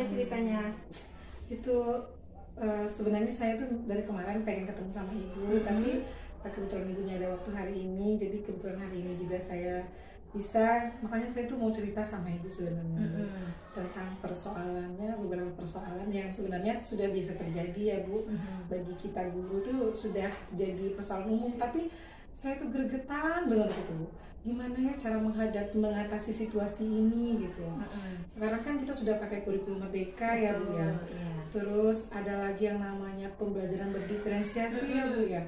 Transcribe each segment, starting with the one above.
ceritanya? Itu sebenarnya saya tuh dari kemarin pengen ketemu sama ibu, tapi kebetulan ibunya ada waktu hari ini, jadi kebetulan hari ini juga saya bisa, makanya saya tuh mau cerita sama ibu sebenarnya tentang persoalannya, beberapa persoalan yang sebenarnya sudah biasa terjadi ya Bu, bagi kita guru tuh sudah jadi persoalan umum, tapi saya tuh gregetan banget gitu Bu, gimana ya cara mengatasi situasi ini gitu. Sekarang kan kita sudah pakai kurikulum merdeka ya Bu ya. Terus ada lagi yang namanya pembelajaran berdiferensiasi ya Bu ya.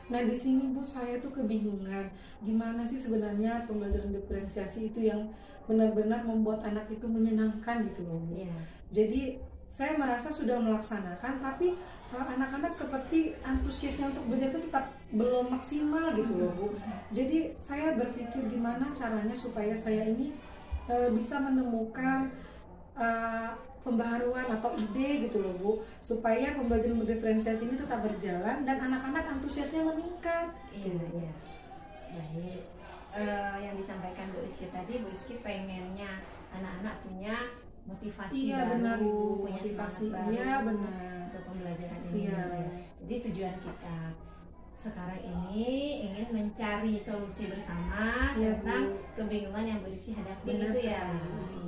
Nah di sini Bu saya tuh kebingungan gimana sih sebenarnya pembelajaran diferensiasi itu yang benar-benar membuat anak itu menyenangkan gitu loh Bu. Jadi saya merasa sudah melaksanakan, tapi anak-anak seperti antusiasnya untuk belajar itu tetap belum maksimal gitu loh Bu. Jadi saya berpikir gimana caranya supaya saya ini bisa menemukan pembaharuan atau ide gitu loh Bu, supaya pembelajaran berdiferensiasi ini tetap berjalan dan anak-anak antusiasnya meningkat. Iya. Baik. Yang disampaikan Bu Rizky tadi, Bu Rizky pengennya anak-anak punya motivasi baru, benar, punya motivasi semangat baru, iya benar, untuk pembelajaran ini. Iya. Jadi tujuan kita sekarang ini ingin mencari solusi bersama tentang kebingungan yang Bu Rizky hadapi. Benar gitu ya. sekali.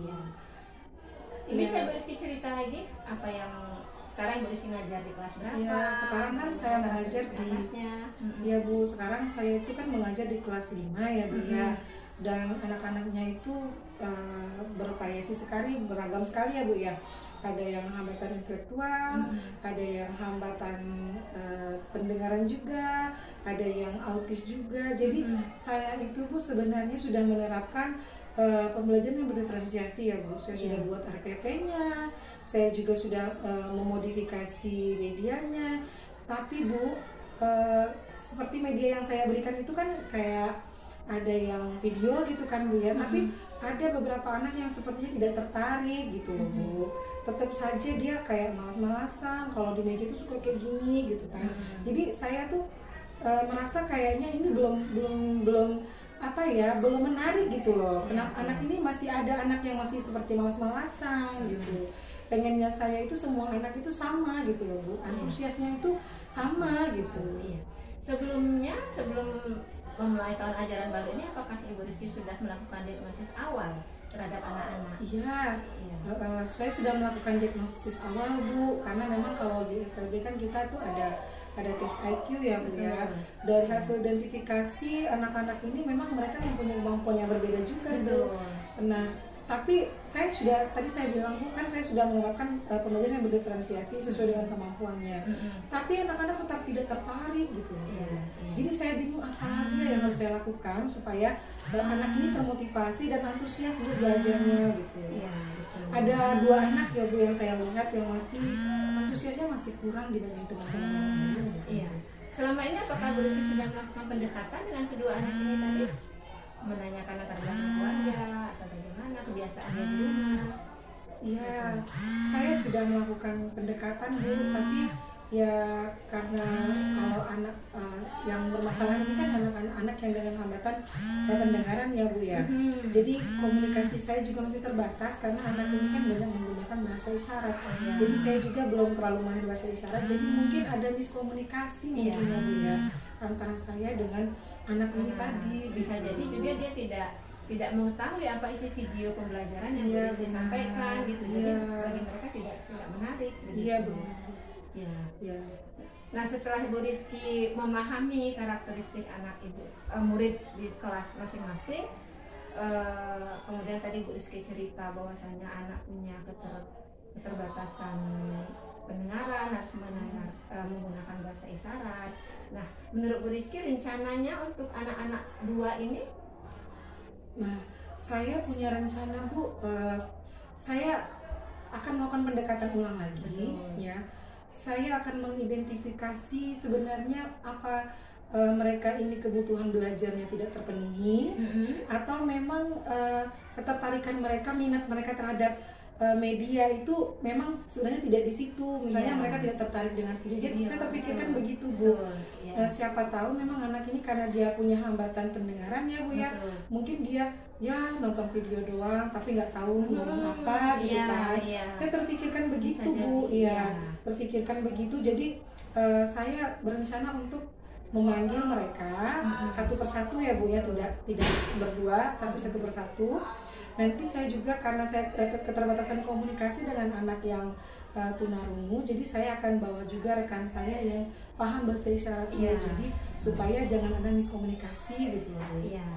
Iya. Bisa Bu Rizky cerita lagi apa yang sekarang Bu Rizky ngajar di kelas berapa? Iya, sekarang kan saya mengajar di ya Bu, sekarang saya itu kan mengajar di kelas 5 ya Bu ya. Dan anak-anaknya itu bervariasi sekali, beragam sekali ya Bu ya. Ada yang hambatan intelektual, ada yang hambatan pendengaran juga, ada yang autis juga. Jadi saya itu Bu sebenarnya sudah menerapkan pembelajaran yang berdiferensiasi ya Bu. Saya sudah buat RPP-nya, saya juga sudah memodifikasi medianya. Tapi Bu, seperti media yang saya berikan itu kan kayak ada yang video gitu kan Bu ya, tapi ada beberapa anak yang sepertinya tidak tertarik gitu loh Bu. Tetap saja dia kayak malas-malasan kalau di meja itu suka kayak gini gitu kan. Jadi saya tuh merasa kayaknya ini belum apa ya, belum menarik gitu loh. Kenapa anak ini masih ada anak yang masih seperti malas-malasan gitu. Pengennya saya itu semua anak itu sama gitu loh Bu, antusiasnya itu sama gitu. Sebelum memulai tahun ajaran baru ini, apakah Ibu Rizky sudah melakukan diagnosis awal terhadap anak-anak? Iya. Saya sudah melakukan diagnosis awal Bu, karena memang kalau di SLB kan kita tuh ada tes IQ ya Bu ya. Dari hasil identifikasi anak-anak ini memang mereka mempunyai kemampuan yang berbeda juga Bu. Nah, tapi tadi saya bilang Bu, kan saya sudah menerapkan pembelajaran yang berdiferensiasi sesuai dengan kemampuannya. Tapi anak-anak tetap tidak tertarik gitu. Jadi saya bingung apa lagi yang harus saya lakukan supaya anak ini termotivasi dan antusias Bu belajarnya gitu. Ada 2 anak ya Bu yang saya lihat yang masih antusiasnya masih kurang dibanding teman-teman lain. Selama ini apakah Bu Rizky sudah melakukan pendekatan dengan kedua anak ini tadi? Menanyakan latar belakang keluarga atau bagaimana kebiasaannya di rumah? Iya, saya sudah melakukan pendekatan Bu, tapi ya karena kalau anak yang bermasalah ini kan anak-anak yang dengan hambatan pendengaran ya Bu ya. Jadi komunikasi saya juga masih terbatas karena anak ini kan banyak menggunakan bahasa isyarat. Jadi saya juga belum terlalu mahir bahasa isyarat. Jadi mungkin ada miskomunikasi mungkin ya Bu ya antara saya dengan anak ini tadi. Bisa jadi juga dia tidak mengetahui apa isi video pembelajaran yang harus disampaikan gitu. Jadi bagi mereka tidak menarik. Iya benar. Nah, setelah Ibu Rizky memahami karakteristik anak murid di kelas masing-masing, kemudian tadi Bu Rizky cerita bahwasanya anak punya keterbatasan pendengaran, harus menggunakan bahasa isyarat. Nah, menurut Bu Rizky rencananya untuk anak-anak 2 ini? Nah, saya punya rencana Bu, saya akan melakukan pendekatan ulang lagi ya. Saya akan mengidentifikasi sebenarnya apa mereka ini kebutuhan belajarnya tidak terpenuhi atau memang ketertarikan mereka, minat mereka terhadap media itu memang sebenarnya tidak di situ, misalnya Iya. mereka tidak tertarik dengan video. Jadi Iya, saya terpikirkan betul. begitu, Bu. Betul, iya. Siapa tahu memang anak ini karena dia punya hambatan pendengaran ya, Bu ya. Betul. Mungkin dia ya nonton video doang tapi nggak tahu ngomong apa gitu Iya, kan. iya. Saya terpikirkan begitu, Bisa Bu. jadi, Iya, iya. terpikirkan begitu. Jadi saya berencana untuk memanggil mereka satu persatu ya, Bu ya, tidak berdua tapi satu persatu. Nanti saya juga karena saya keterbatasan komunikasi dengan anak yang tunarungu, jadi saya akan bawa juga rekan saya yang paham bahasa isyarat Bu. Iya. Jadi supaya jangan ada miskomunikasi gitu loh, Bu. Iya.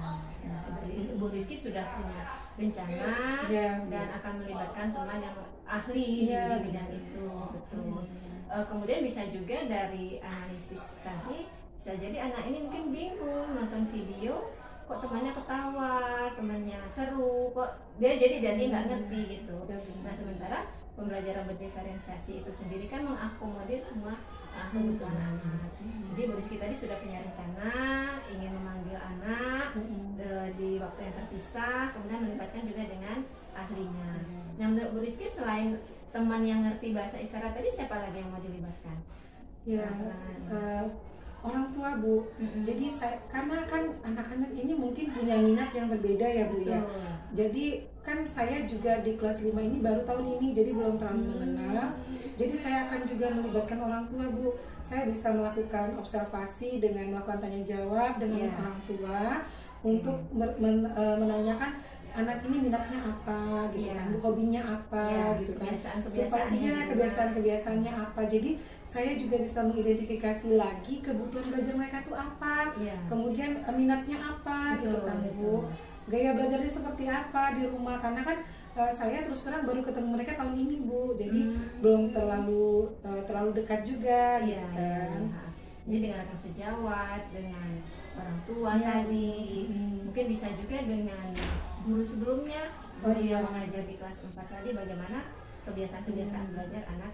Nah, dari Bu Rizky sudah punya rencana Iya, Bu. dan akan melibatkan teman yang ahli Iya, di bidang itu, betul. Kemudian bisa juga dari analisis tadi, bisa jadi anak ini mungkin bingung nonton video, kok temannya ketawa, temannya seru, kok dia nggak ngerti gitu. Nah, sementara pembelajaran berdiferensiasi itu sendiri kan mengakomodir semua kebutuhan anak. Jadi Bu Rizky tadi sudah punya rencana ingin memanggil anak di waktu yang terpisah, kemudian melibatkan juga dengan ahlinya. Nah, menurut Bu Rizky selain teman yang ngerti bahasa isyarat tadi, siapa lagi yang mau dilibatkan? Ya, orang tua, Bu. Jadi saya, karena kan anak-anak ini mungkin punya minat yang berbeda ya, Bu ya. Jadi kan saya juga di kelas 5 ini baru tahun ini, jadi belum terlalu mengenal. Jadi saya akan juga melibatkan orang tua, Bu. Saya bisa melakukan observasi dengan melakukan tanya jawab dengan orang tua untuk menanyakan anak ini minatnya apa gitu kan, hobinya apa gitu kan, supaya kebiasaan-kebiasaannya apa. Jadi saya juga bisa mengidentifikasi lagi kebutuhan belajar mereka tuh apa, kemudian minatnya apa gitu kan, Bu. Gaya belajarnya seperti apa di rumah, karena kan saya terus terang baru ketemu mereka tahun ini, Bu. Jadi belum terlalu dekat juga gitu kan. Jadi dengan rekan sejawat, dengan orang tua tadi, mungkin bisa juga dengan guru sebelumnya, yang mengajar di kelas 4 tadi, bagaimana kebiasaan-kebiasaan belajar anak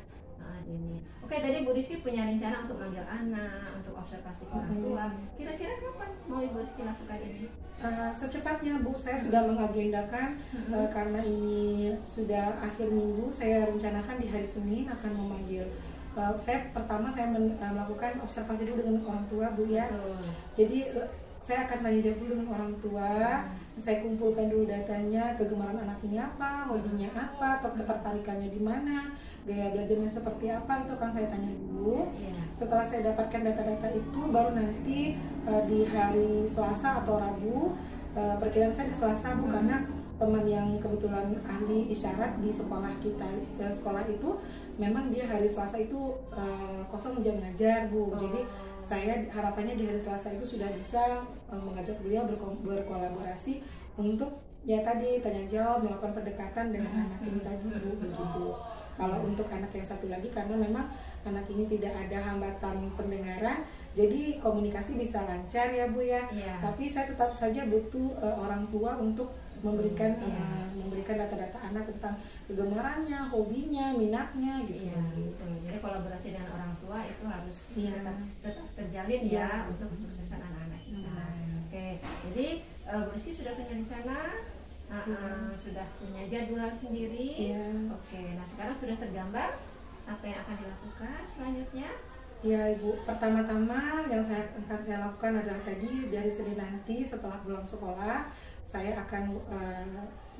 ini. Oke, tadi Bu Rizky punya rencana untuk manggil anak, untuk observasi ke orang tua. Kira-kira kapan mau Ibu Rizky lakukan ini? Secepatnya, Bu. Saya sudah mengagendakan karena ini sudah akhir minggu. Saya rencanakan di hari Senin akan memanggil. Saya melakukan observasi dulu dengan orang tua, Bu ya. Jadi saya akan tanya jawab dulu dengan orang tua. Saya kumpulkan dulu datanya, kegemaran anaknya apa, hobinya apa, ketertarikannya di mana, gaya belajarnya seperti apa, itu akan saya tanya dulu. Setelah saya dapatkan data-data itu, baru nanti di hari Selasa atau Rabu, perkiraan saya di Selasa, Bu, karena teman yang kebetulan ahli isyarat di sekolah kita, sekolah itu memang dia hari Selasa itu kosong jam ngajar, Bu. Jadi saya harapannya di hari Selasa itu sudah bisa mengajak beliau berkolaborasi untuk ya tadi tanya jawab, melakukan pendekatan dengan anak ini tadi, Bu, begitu. Kalau untuk anak yang satu lagi, karena memang anak ini tidak ada hambatan pendengaran, jadi komunikasi bisa lancar ya, Bu ya. Tapi saya tetap saja butuh orang tua untuk memberikan data-data anak tentang kegemarannya, hobinya, minatnya gitu. Jadi kolaborasi dengan orang tua itu harus tetap terjalin untuk kesuksesan anak-anak kita. Oke, jadi Bu Rizky sudah punya rencana, sudah punya jadwal sendiri. Oke, nah sekarang sudah tergambar apa yang akan dilakukan selanjutnya? Ya, Ibu, pertama-tama yang akan saya lakukan adalah tadi dari Senin nanti setelah pulang sekolah, saya akan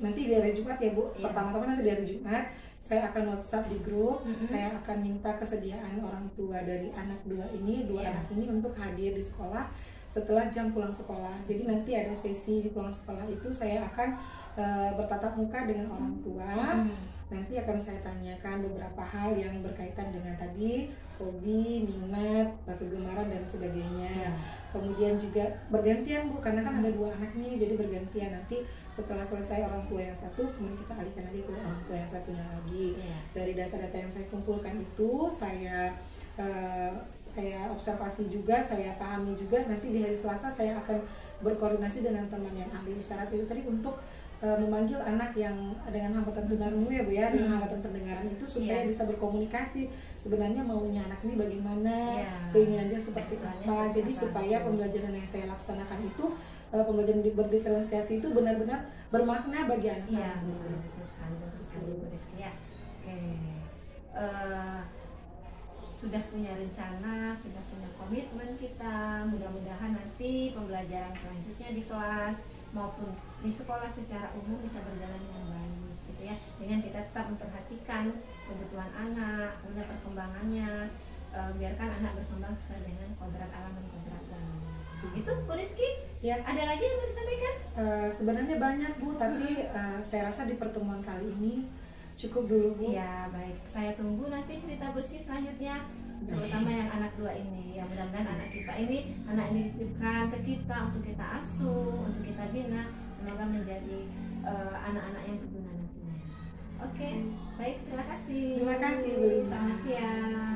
nanti di hari Jumat ya, Bu. Pertama-tama nanti di hari Jumat saya akan WhatsApp di grup. Saya akan minta kesediaan orang tua dari anak dua anak ini untuk hadir di sekolah setelah jam pulang sekolah. Jadi nanti ada sesi di pulang sekolah itu saya akan bertatap muka dengan orang tua. Nanti akan saya tanyakan beberapa hal yang berkaitan dengan tadi hobi, minat, kegemaran dan sebagainya. Kemudian juga bergantian, Bu, karena kan ada dua anak nih, jadi bergantian. Nanti setelah selesai orang tua yang satu, kemudian kita alihkan lagi ke orang tua yang satunya lagi. Dari data-data yang saya kumpulkan itu, saya observasi juga, saya pahami juga. Nanti di hari Selasa saya akan berkoordinasi dengan teman yang ahli isyarat itu tadi untuk memanggil anak yang dengan hambatan tunarungu ya, Bu ya, dengan hambatan pendengaran itu supaya bisa berkomunikasi sebenarnya maunya anak ini bagaimana, keinginan dia seperti apa. Jadi supaya pembelajaran yang saya laksanakan itu pembelajaran berdiferensiasi itu benar-benar bermakna bagi Iya, anak-anak. betul sekali Bu Rizky ya. Oke. Sudah punya rencana, sudah punya komitmen kita. Mudah-mudahan nanti pembelajaran selanjutnya di kelas maupun di sekolah secara umum bisa berjalan dengan baik, gitu ya. Dengan kita tetap memperhatikan kebutuhan anak, kemudian perkembangannya, biarkan anak berkembang sesuai dengan kodrat alam dan kodrat zaman. Begitu, Bu Rizky? Ya. Ada lagi yang mau disampaikan? Sebenarnya banyak Bu, tapi saya rasa di pertemuan kali ini cukup dulu Bu. Iya, baik. Saya tunggu nanti cerita bersih selanjutnya, terutama yang anak 2 ini. Ya, mudah-mudahan anak kita ini, anak ini dititipkan ke kita untuk kita asuh, untuk kita bina. Semoga menjadi anak-anak yang berguna nantinya. Oke, baik. Terima kasih. Terima kasih Bu. Selamat siang.